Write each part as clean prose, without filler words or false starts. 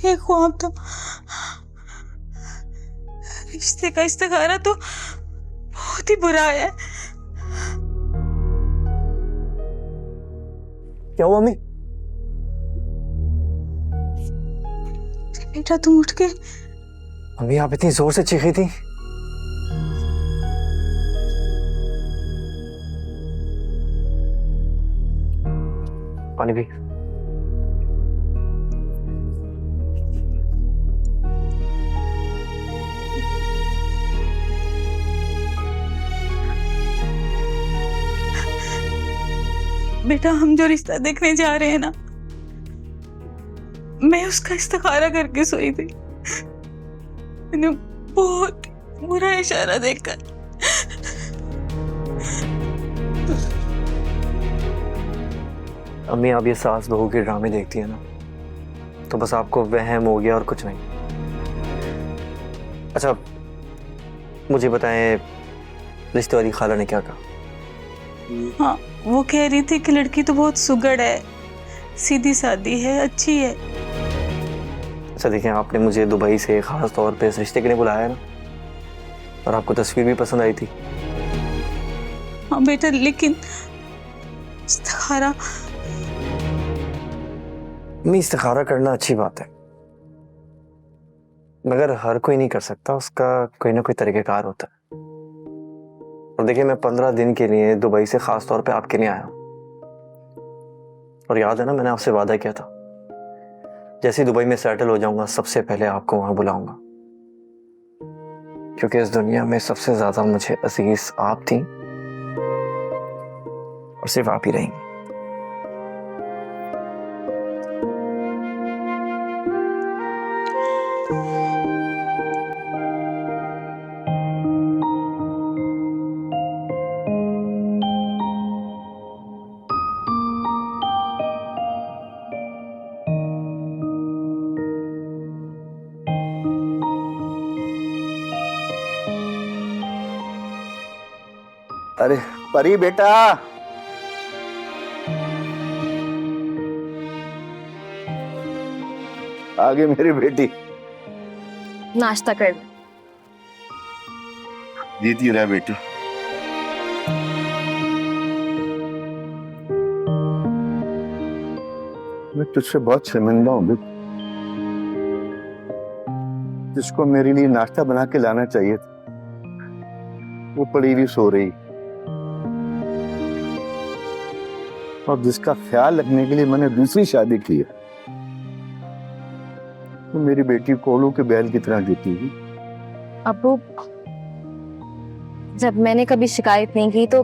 ये ख्वाब तो, रिश्ते का इस्तिखारा तो बहुत ही बुरा है। क्या हुआ अम्मी? बेटा तुम उठ के। अम्मी आप इतनी जोर से चीखी थी? पानी भी। बेटा हम जो रिश्ता देखने जा रहे हैं ना, मैं उसका इस्तिखारा करके सोई थी। मैंने बहुत बुरा इशारा देखकर अम्मी आप ये सास बहू के ड्रामे देखती है ना, तो बस आपको वहम हो गया और कुछ नहीं। अच्छा मुझे बताएं, रिश्ते वाली खाला ने क्या कहा? हाँ, वो कह रही थी कि लड़की तो बहुत सुगड़ है, सीधी सादी है, अच्छी है। अच्छा देखें, आपने मुझे दुबई से खास तौर पे इस रिश्ते के लिए बुलाया ना, और आपको तस्वीर भी पसंद आई थी। हाँ बेटा, लेकिन इस्तिखारा। मैं इस्तिखारा करना अच्छी बात है, मगर हर कोई नहीं कर सकता, उसका कोई ना कोई तरीक़ेकार होता है। और देखिए मैं 15 दिन के लिए दुबई से खास तौर पे आपके लिए आया हूँ, और याद है ना मैंने आपसे वादा किया था, जैसे ही दुबई में सेटल हो जाऊंगा सबसे पहले आपको वहां बुलाऊंगा, क्योंकि इस दुनिया में सबसे ज्यादा मुझे अजीज आप थी और सिर्फ आप ही रहेंगी। अरे परी बेटा, आगे मेरी बेटी। नाश्ता कर। जीती रहा बेटी। मैं तुझसे बहुत शर्मिंदा हूं बेटी, जिसको मेरे लिए नाश्ता बना के लाना चाहिए था वो पड़ी हुई सो रही, और जिसका ख्याल रखने के लिए मैंने दूसरी शादी की है तो मेरी बेटी कोलू के बैल की तरह जीती हुई। अब्बू, जब मैंने कभी शिकायत नहीं की तो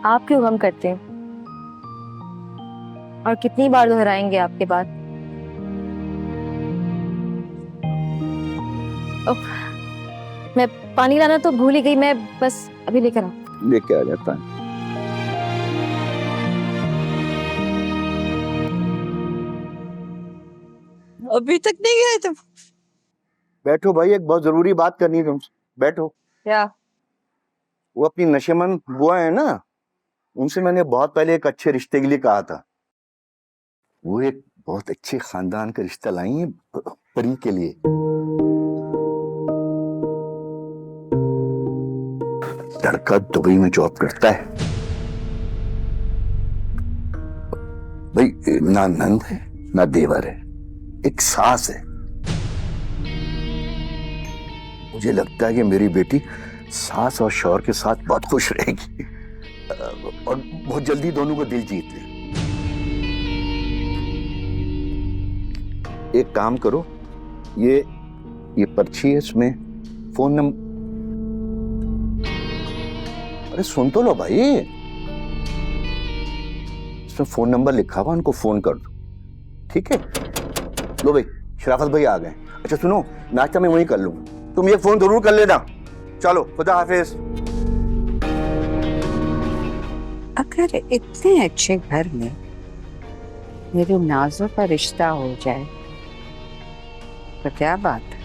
आप क्यों गम करते हैं? और कितनी बार दोहराएंगे आपके बात? मैं पानी लाना तो भूल ही गई, मैं बस अभी लेकर आऊं। लेके आ जाता है। अभी तक नहीं गए तुम? बैठो भाई, एक बहुत जरूरी बात करनी है तुमसे, बैठो। क्या? वो अपनी नशेमंद बुआ है ना, उनसे मैंने बहुत पहले एक अच्छे रिश्ते के लिए कहा था। वो एक बहुत अच्छे खानदान का रिश्ता लाई है परी के लिए। लड़का दुबई में जॉब करता है भाई, ना नंद है ना देवर है, एक सास है। मुझे लगता है कि मेरी बेटी सास और शौहर के साथ बहुत खुश रहेगी और बहुत जल्दी दोनों को दिल जीत ले। एक काम करो, ये पर्ची है, इसमें फोन नंबर। अरे सुन तो लो भाई, इसमें फोन नंबर लिखा हुआ, उनको फोन कर दो, ठीक है? लो भाई, शराफत भाई आ गए। अच्छा सुनो, नाश्ता मैं वहीं कर लूंगा, तुम ये फोन जरूर कर लेना। चलो, खुदा हाफिज। अगर इतने अच्छे घर में मेरे नाज़ों का रिश्ता हो जाए तो क्या बात है।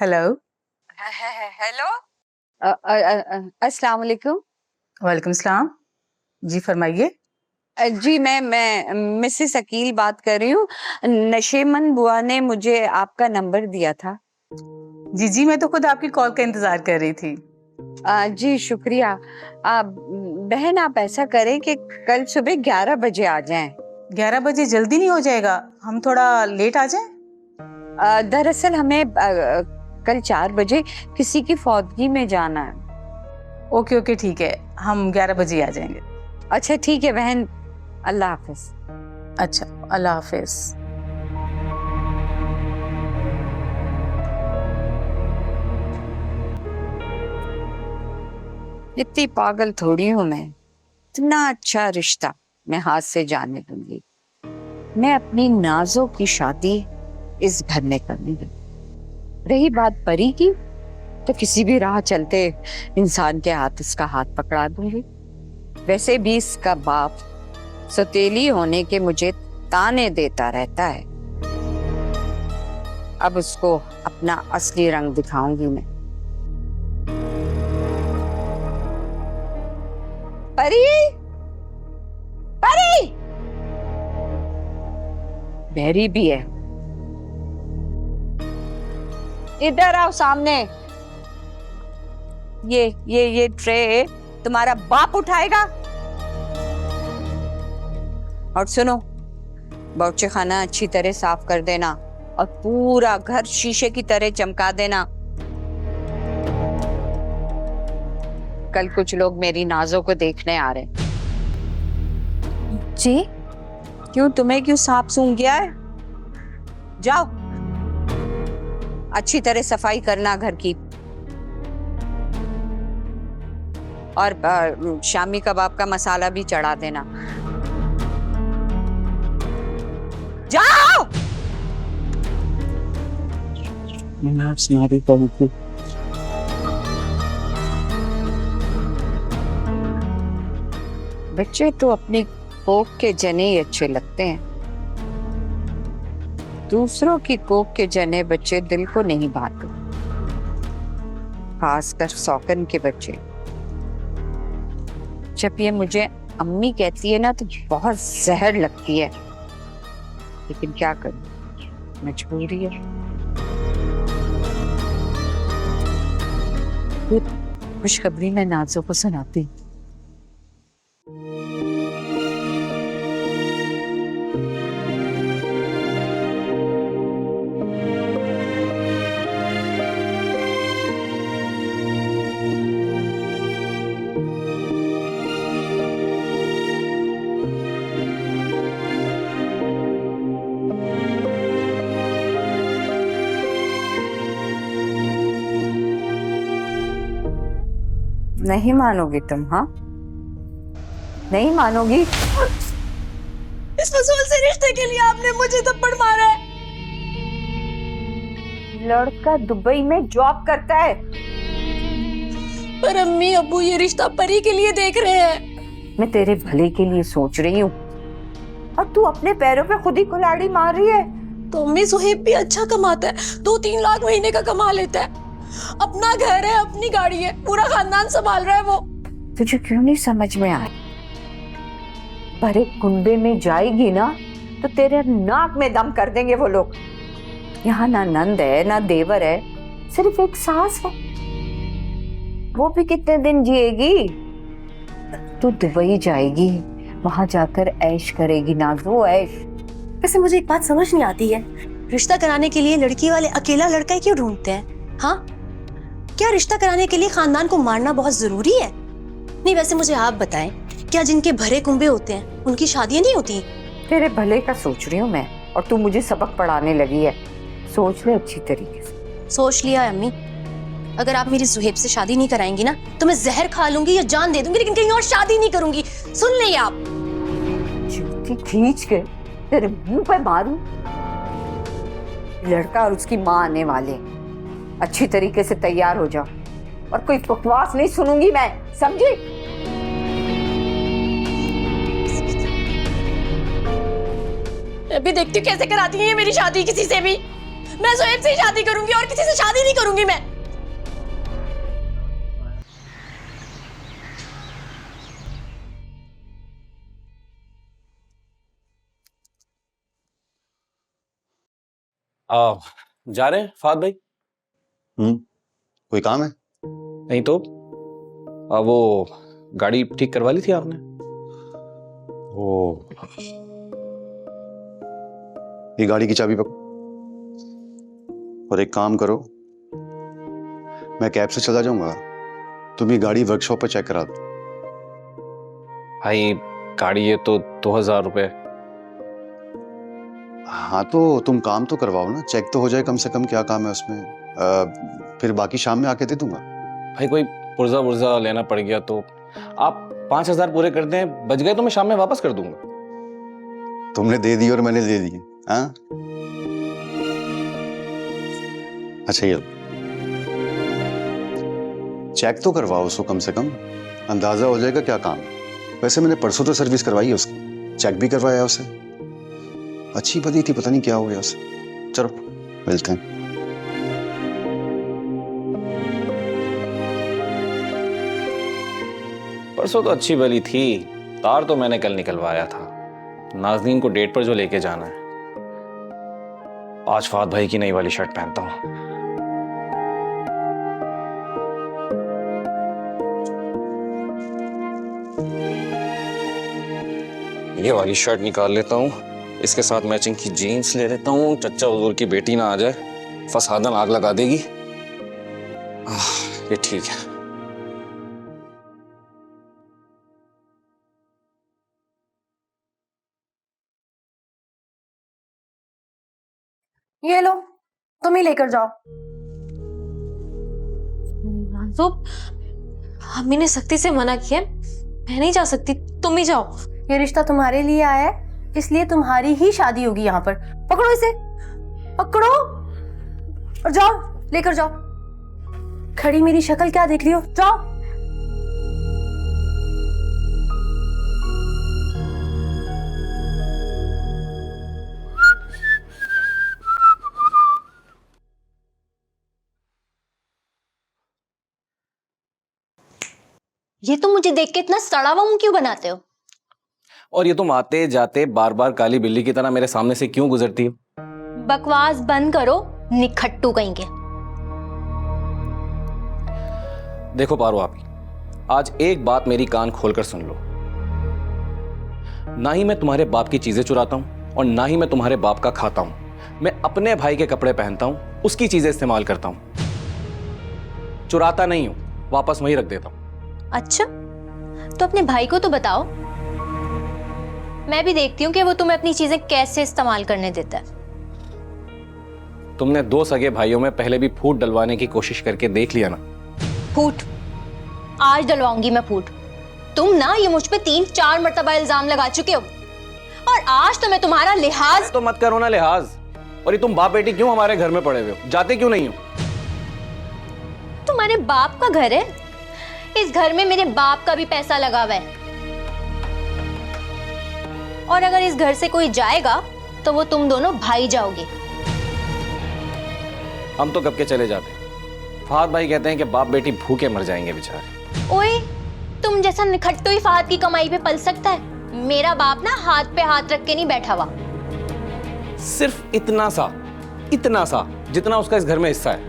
हेलो। हेलो, अस्सलाम वालेकुम। वालेकुम सलाम। जी फरमाइए। जी मैं मिसेस अकील बात कर रही हूँ। नशेमन बुआ ने मुझे आपका नंबर दिया था। जी जी, मैं तो खुद आपकी कॉल का इंतजार कर रही थी। जी शुक्रिया। बहन आप ऐसा करें कि कल सुबह 11 बजे आ जाएं। 11 बजे जल्दी नहीं हो जाएगा? हम थोड़ा लेट आ जाएं? दरअसल हमें कल 4 बजे किसी की फौतगी में जाना है। ओके ओके ठीक है, हम 11 बजे आ जाएंगे। अच्छा ठीक है बहन, अल्लाह हाफिज। अच्छा, अल्लाह हाफिज। इतनी पागल थोड़ी हूं मैं, इतना अच्छा रिश्ता मैं हाथ से जाने दूंगी। मैं अपनी नाजों की शादी इस घर में करनी है। रही बात परी की, तो किसी भी राह चलते इंसान के हाथ इसका हाथ पकड़ा दूंगी। वैसे भी इसका बाप सौतेली होने के मुझे ताने देता रहता है। अब उसको अपना असली रंग दिखाऊंगी मैं। परी, परी, बहरी भी है। इधर आओ सामने। ये ट्रे तुम्हारा बाप उठाएगा। और सुनो, बावर्ची खाना अच्छी तरह साफ कर देना और पूरा घर शीशे की तरह चमका देना। कल कुछ लोग मेरी नाजों को देखने आ रहे। जी क्यों, तुम्हें क्यों सांप सूंघ गया है? जाओ, अच्छी तरह सफाई करना घर की। और शामी कबाब का मसाला भी चढ़ा देना। जाओ। बच्चे तो अपनी कोख के जने ही अच्छे लगते हैं। दूसरों की कोख के जने बच्चे दिल को नहीं भाते, खासकर सौकन के बच्चे। जब ये मुझे अम्मी कहती है ना तो बहुत जहर लगती है, लेकिन क्या करूं, मजबूरी है। खुशखबरी मैं नाज़ों को सुनाती। नहीं मानोगी तुम? हाँ, नहीं मानोगी? इस फसूल से रिश्ते के लिए आपने मुझे थप्पड़ मारा है। लड़का दुबई में जॉब करता है। पर अम्मी अब्बू ये रिश्ता परी के लिए देख रहे हैं। मैं तेरे भले के लिए सोच रही हूँ और तू अपने पैरों पे खुद ही कुल्हाड़ी मार रही है। तो अम्मी सुहेब भी अच्छा कमाता है, 2-3 लाख महीने का कमा लेता है। अपना घर है, अपनी गाड़ी है, पूरा खानदान संभाल रहा है वो। तुझे क्यों नहीं समझ में आ? भरे कुंबे में जाएगी ना तो तेरे नाक में दम कर देंगे वो लोग। यहाँ ना नंद है ना देवर है, सिर्फ एक सास है। वो भी कितने दिन जिएगी? तू दुबई जाएगी, वहां जाकर ऐश करेगी नाज़ो, ऐश। वैसे मुझे एक बात समझ नहीं आती है, रिश्ता कराने के लिए लड़की वाले अकेला लड़का ही क्यों ढूंढते हैं? हाँ, क्या रिश्ता कराने के लिए खानदान को मारना बहुत जरूरी है? नहीं, वैसे मुझे आप बताएं, क्या जिनके भरे कुंबे होते हैं उनकी शादियां नहीं होती? तेरे भले का सोच रही हूँ मैं, और तू मुझे सबक पढ़ाने लगी है। सोच ले अच्छी तरीके से। सोच लिया है अम्मी, अगर आप मेरी सुहेब से शादी नहीं कराएंगी ना तो मैं जहर खा लूंगी या जान दे दूंगी, लेकिन कहीं और शादी नहीं करूंगी। सुन ले आप। जूती खींच के तेरे मुंह पे मारूं। लड़का और उसकी माँ आने वाले, अच्छी तरीके से तैयार हो जाओ और कोई बकवास नहीं सुनूंगी मैं, समझी? मैं भी देखती हूँ कैसे कराती है मेरी शादी किसी से भी। मैं सोहेब से ही शादी करूंगी और किसी से शादी नहीं करूंगी मैं। जा रहे हैं फाद भाई? कोई काम है? नहीं तो वो गाड़ी ठीक करवा ली थी आपने? ओ, ये गाड़ी की चाबी पकड़ो और एक काम करो, मैं कैब से चला जाऊंगा, तुम ये गाड़ी वर्कशॉप पर चेक करा दो। भाई गाड़ी ये तो 2000 रुपए। हाँ तो तुम काम तो करवाओ ना, चेक तो हो जाए कम से कम क्या काम है उसमें। फिर बाकी शाम में आके दे दूंगा। भाई कोई पुर्जा वुर्जा लेना पड़ गया तो आप 5000 पूरे कर दें, बच गए तो मैं शाम में वापस कर दूंगा। तुमने दे दी और मैंने दे दी, हाँ? अच्छा ये चेक तो करवाओ उसको, कम से कम अंदाजा हो जाएगा क्या काम है। वैसे मैंने परसों तो सर्विस करवाई है उसकी, चेक भी करवाया उसे, अच्छी बदी थी, पता नहीं क्या हो गया उसे। चलो मिलते हैं। परसों तो अच्छी भली थी, तार तो मैंने कल निकलवाया था, नाज़नीन को डेट पर जो लेके जाना है। आज फाद भाई की नई वाली शर्ट पहनता हूं। ये वाली शर्ट निकाल लेता हूं, इसके साथ मैचिंग की जीन्स ले लेता हूं, चच्चा हुजूर की बेटी ना आ जाए, फसादन आग लगा देगी। ये ठीक है। ये लो, तुम ही लेकर जाओ। तो अम्मी ने सख्ती से मना किया, मैं नहीं जा सकती, तुम ही जाओ। ये रिश्ता तुम्हारे लिए आया है, इसलिए तुम्हारी ही शादी होगी यहाँ पर। पकड़ो इसे, पकड़ो और जाओ, लेकर जाओ। खड़ी मेरी शक्ल क्या देख रही हो, जाओ। ये तो मुझे देख के इतना सड़ा हुआ मुंह क्यों बनाते हो? और ये तुम आते जाते बार बार काली बिल्ली की तरह मेरे सामने से क्यों गुजरती हो? बकवास बंद करो, निखट्टू कहीं के। देखो पारो आपी, आज एक बात मेरी कान खोलकर सुन लो। ना ही मैं तुम्हारे बाप की चीजें चुराता हूं और ना ही मैं तुम्हारे बाप का खाता हूं। मैं अपने भाई के कपड़े पहनता हूं, उसकी चीजें इस्तेमाल करता हूं। चुराता नहीं हूं, वापस वहीं रख देता हूं। अच्छा, तो अपने भाई को तो बताओ, मैं भी देखती हूँ कि वो तुम्हें अपनी चीजें कैसे इस्तेमाल करने देता है। तुमने 2 सगे भाइयों में पहले भी फूट डलवाने की कोशिश करके देख लिया ना? फूट? आज डलवाऊंगी मैं फूट। तुम ना ये मुझ पे 3-4 मर्तबा इल्जाम लगा चुके हो और आज तो मैं तुम्हारा लिहाज। तो मत करो ना लिहाज। और ये तुम बाप बेटी क्यों हमारे घर में पड़े हुए हो, जाते क्यों नहीं हो? तुम्हारे बाप का घर है, इस घर में मेरे बाप का भी पैसा लगा हुआ है और अगर इस घर से कोई जाएगा तो वो तुम दोनों भाई जाओगे। हम तो कब के चले जाते। फाद भाई कहते हैं कि बाप बेटी भूखे मर जाएंगे बेचारे। ओए, तुम जैसा निखट्टू ही फाद की कमाई पे पल सकता है। मेरा बाप ना हाथ पे हाथ रख के नहीं बैठा हुआ। सिर्फ इतना सा जितना उसका इस घर में हिस्सा है।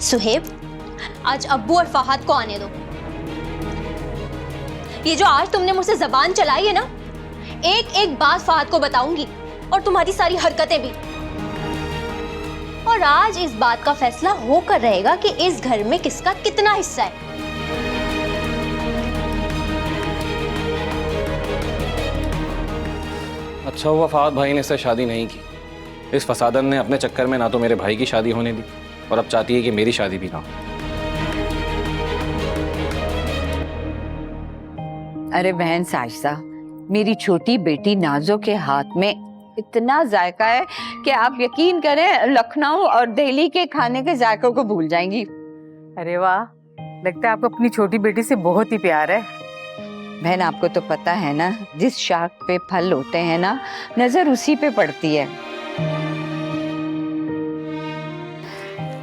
सुहेब, आज अब्बू और फहद को आने दो। ये जो आज तुमने मुझसे जबान चलाई है ना, एक एक बात फहद को बताऊंगी और तुम्हारी सारी हरकतें भी। और आज इस बात का फैसला होकर रहेगा कि इस घर में किसका कितना हिस्सा है। अच्छा हुआ फहद भाई ने इससे शादी नहीं की। इस फसादन ने अपने चक्कर में ना तो मेरे भाई की शादी होने दी और अब चाहती है कि मेरी शादी भी ना हो। अरे बहन साजिदा, मेरी छोटी बेटी नाजो के हाथ में इतना जायका है कि आप यकीन करें लखनऊ और दिल्ली के खाने के जायकों को भूल जाएंगी। अरे वाह, लगता है आपको अपनी छोटी बेटी से बहुत ही प्यार है। बहन आपको तो पता है ना, जिस शाख पे फल होते हैं ना, नजर उसी पे पड़ती है।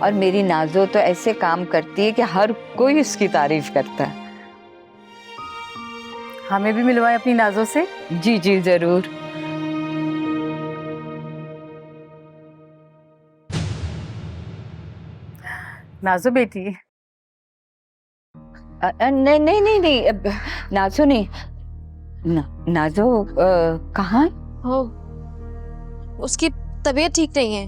और मेरी नाजो तो ऐसे काम करती है कि हर कोई उसकी तारीफ करता है। हमें भी मिलवाए अपनी नाजों से। जी जी जरूर। नाजो बेटी, नहीं नहीं नहीं नहीं, नाजो नहीं। नाजो कहाँ है? हो, उसकी तबीयत ठीक नहीं है।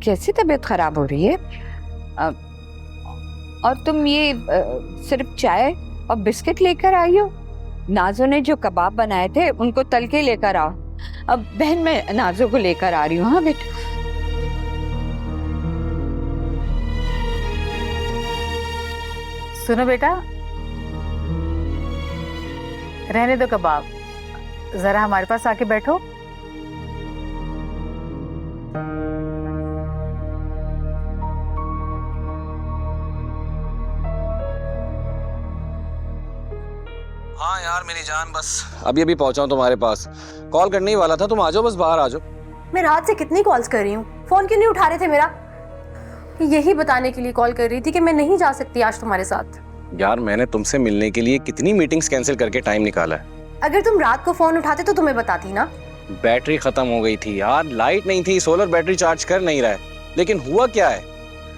कैसी तबीयत खराब हो रही है? और तुम ये सिर्फ चाय और बिस्किट लेकर आई हो? नाजो ने जो कबाब बनाए थे उनको तल के लेकर आओ। अब बहन मैं नाजो को लेकर आ रही हूँ। हाँ बेटा। सुनो बेटा, रहने दो कबाब, जरा हमारे पास आके बैठो। हाँ यार मेरी जान, बस अभी अभी पहुंचा हूं तुम्हारे पास। कॉल करने ही वाला था, तुम आ जाओ, बस बाहर आ जाओ। मैं रात से कितनी कॉल्स कर रही हूँ, फोन क्यों नहीं उठा रहे थे मेरा? यही बताने के लिए कॉल कर रही थी कि मैं नहीं जा सकती आज तुम्हारे साथ। यार मैंने तुमसे मिलने के लिए कितनी मीटिंग्स कैंसिल करके टाइम निकाला है। अगर तुम रात को फोन उठाते तो तुम्हें बताती ना। बैटरी खत्म हो गई थी यार, लाइट नहीं थी, सोलर बैटरी चार्ज कर नहीं रहा है। लेकिन हुआ क्या है,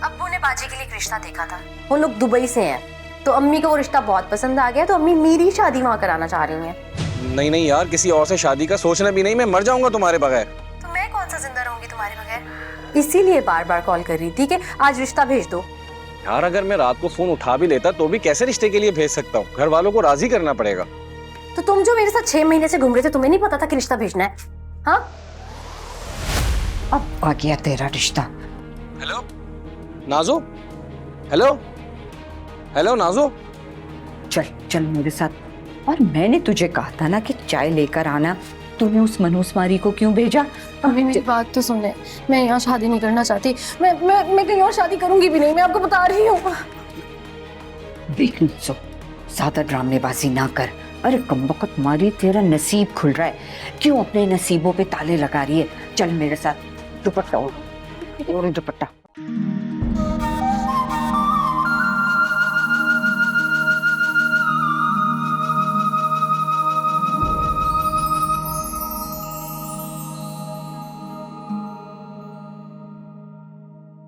अब्बू ने बाजी के लिए एक रिश्ता देखा था, वो लोग दुबई से हैं, तो अम्मी को वो रिश्ता बहुत पसंद आ गया, तो अम्मी मेरी शादी वहाँ कराना चाह रही हैं। नहीं नहीं यार, किसी और से शादी का सोचना भी नहीं, मैं मर जाऊंगा तुम्हारे बगैर। तो मैं कौन सा जिंदा रहूंगी तुम्हारे बगैर? इसीलिए बार बार कॉल कर रही थी कि आज रिश्ता भेज दो। यार अगर मैं रात को फोन उठा भी लेता तो भी कैसे रिश्ते के लिए भेज सकता हूँ? घर वालों को राजी करना पड़ेगा। तो तुम जो मेरे साथ 6 महीने से घूम रहे थे, तुम्हें नहीं पता था कि रिश्ता भेजना है? हाँ, अब आ गया तेरा रिश्ता। हेलो नाजो, हेलो हेलो नाजो, चल चल मेरे साथ। और मैंने तुझे कहा था ना कि चाय लेकर आना, तूने उस मनोज मारी को क्यों भेजा? अभी मेरी बात तो सुने, मैं यहाँ शादी नहीं करना चाहती। मैं कहीं और शादी करूंगी भी नहीं, मैं आपको बता रही हूँ। देख सो, ज्यादा ड्रामेबाजी ना कर। अरे कमबख्त मारी, तेरा नसीब खुल रहा है, क्यों अपने नसीबों पे ताले लगा रही है? चल मेरे साथ, दुपट्टा ओढ़, दुपट्टा।